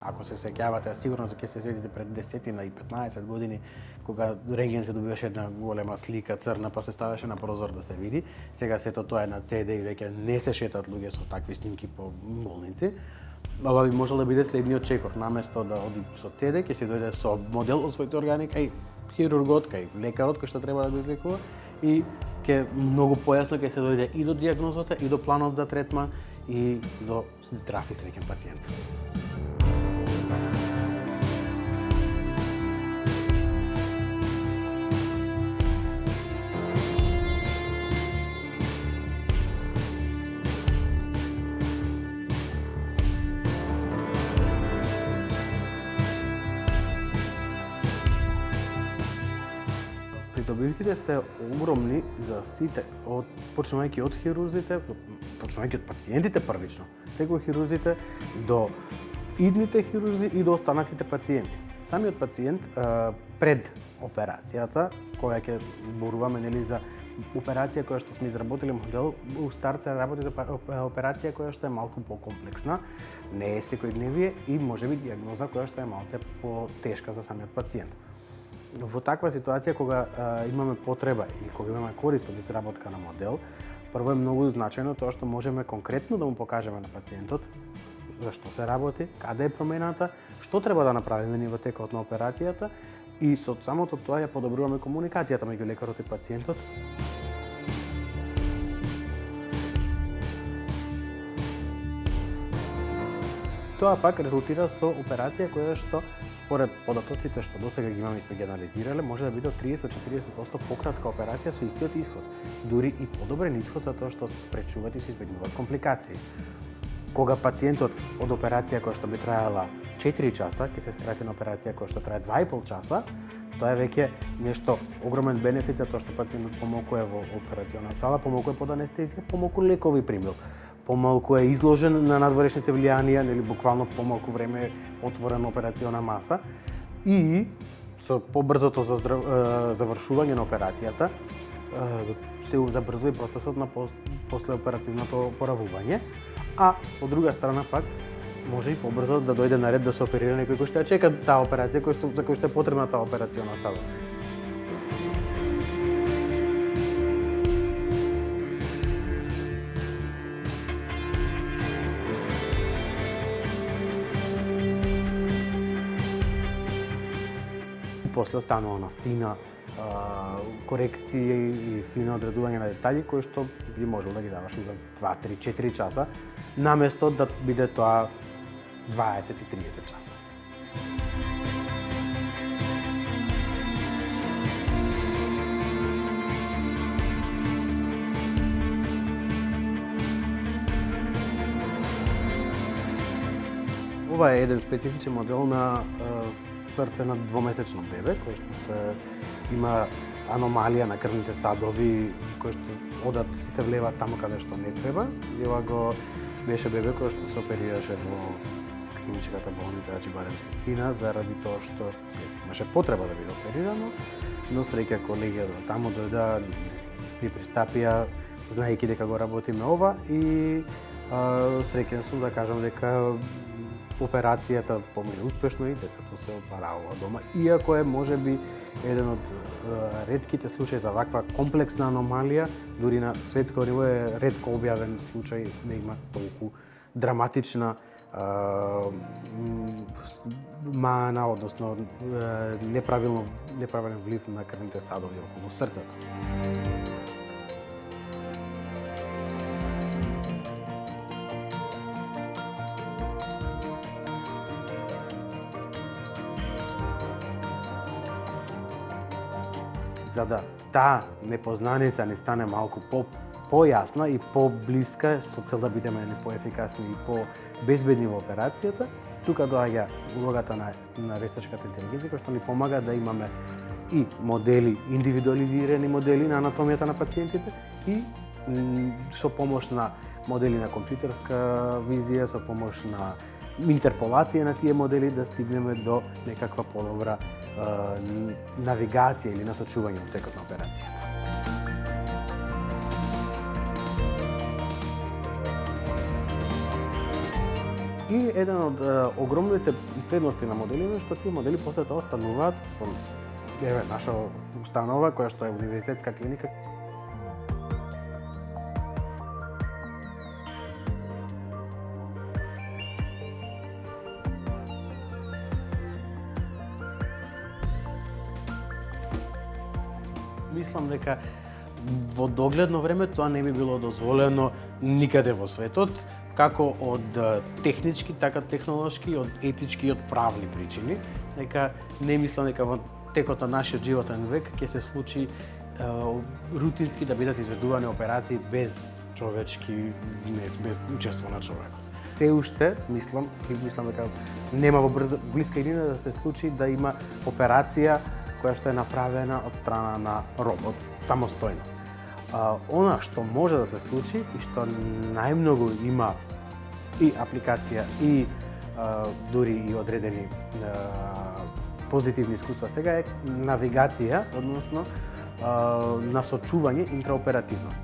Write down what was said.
Ако се сеќавате, сигурно ќе се сетите пред 10 и 15 години, кога рентген се добиваше една голема слика црна, па се ставаше на прозор да се види. Сега сето тоа е на CD и веќе не се шетат луѓе со такви снимки по болници. Ова би можел да биде следниот чекор. Наместо да оди со CD, ќе си дојде со модел од своите органи кај хирургот, кај лекарот кој што треба да го излекува и ќе многу појасно ќе се дојде и до дијагнозата, и до планот за третман, и до здрав и среќен пациент. Придобивките се огромни за сите, почнувајќи од хирурзите, почнувајќи од пациентите првично, преку хирурзите до идните хирурзи и до останатите пациенти. Самиот пациент пред операцијата, која ќе зборуваме нели за операција која што сме изработили модел, у старт се работи за операција која што е малку покомплексна, не е секојдневие и можеби дијагноза која што е малце потешка за самиот пациент. Во таква ситуација, кога имаме потреба и кога имаме корист од изработка на модел, прво е многу значајно тоа што можеме конкретно да му покажеме на пациентот за што се работи, каде е промената, што треба да направиме во текот на операцијата и со самото тоа ја подобруваме комуникацијата меѓу лекарот и пациентот. Тоа пак резултира со операција која што според податоците што досега ги имаме и сме ги анализирале, може да биде од 30-40% пократка операција со истиот исход. Дури и подобрен исход за тоа што се спречуваат и се избегнуваат компликации. Кога пациентот од операција која што би траела 4 часа, ќе се скрати на операција која што трае 2,5 часа, тоа е веќе нешто огромен бенефит за тоа што пациентот помалку е во операциона сала, помалку е под анестезија, помалку лекови примил, помалку е изложен на надворешните влијанија, нели буквално помалку време е отворена операциона маса и со побрзото завршување на операцијата се забрзува и процесот на послеоперативното опоравување, а од друга страна пак може и побрзо да дојде на ред да се оперира некој кој што ја чека таа операција, за кој што е потребна таа операциона сала. После останува на фина корекција и фино одредување на детали кои што би можел да ги даваш за 2, 3, 4 часа, наместо да биде тоа 20 и 30 часа. Ова е еден специфичен модел на срце на двомесечно бебе, кој што има аномалија на крвните садови, кој што одат си се влеваат таму каде што не треба. И ова го беше бебе кој што се оперираше во клиничката болница Ачибадем Систина заради тоа што имаше потреба да биде оперирано, но среќа колегија таму дојда, ни пристапија, знаејќи дека го работиме ова и среќен сум да кажам дека операцијата помине успешно и детето се опаравува дома, иако е можеби еден од ретките случаи за ваква комплексна аномалија, дури на светско ниво е ретко објавен случај да има толку драматична мана, односно неправилен влив на крвните садови околу срцето. За да таа непознаница ни стане малку појасна и поблиска, со цел да бидеме поефикасни и побезбедни во операцијата, тука доаѓа улогата на вештачката интелигенција, која што ни помага да имаме и модели, индивидуализирани модели на анатомијата на пациентите и со помош на модели на компјутерска визија, со помош на интерполација на тие модели да стигнеме до некаква подобра навигација или насочување во текот на операцијата. И еден од огромните предности на моделите е што тие модели после тоа остануваат во наша установа која што е универзитетска клиника. Мислам дека во догледно време тоа не би било дозволено никаде во светот, како од технички, така технолошки, од етички и од правни причини. Дека не мислам дека во текот на нашиот животен век ќе се случи рутински да бидат изведувани операции без човечки внес, без учество на човекот. Се уште мислам дека нема во блиска иднина да се случи да има операција која што е направена од страна на робот, самостојно. Она што може да се случи и што најмногу има и апликација и дури и одредени позитивни искуства сега е навигација, односно насочување интраоперативно.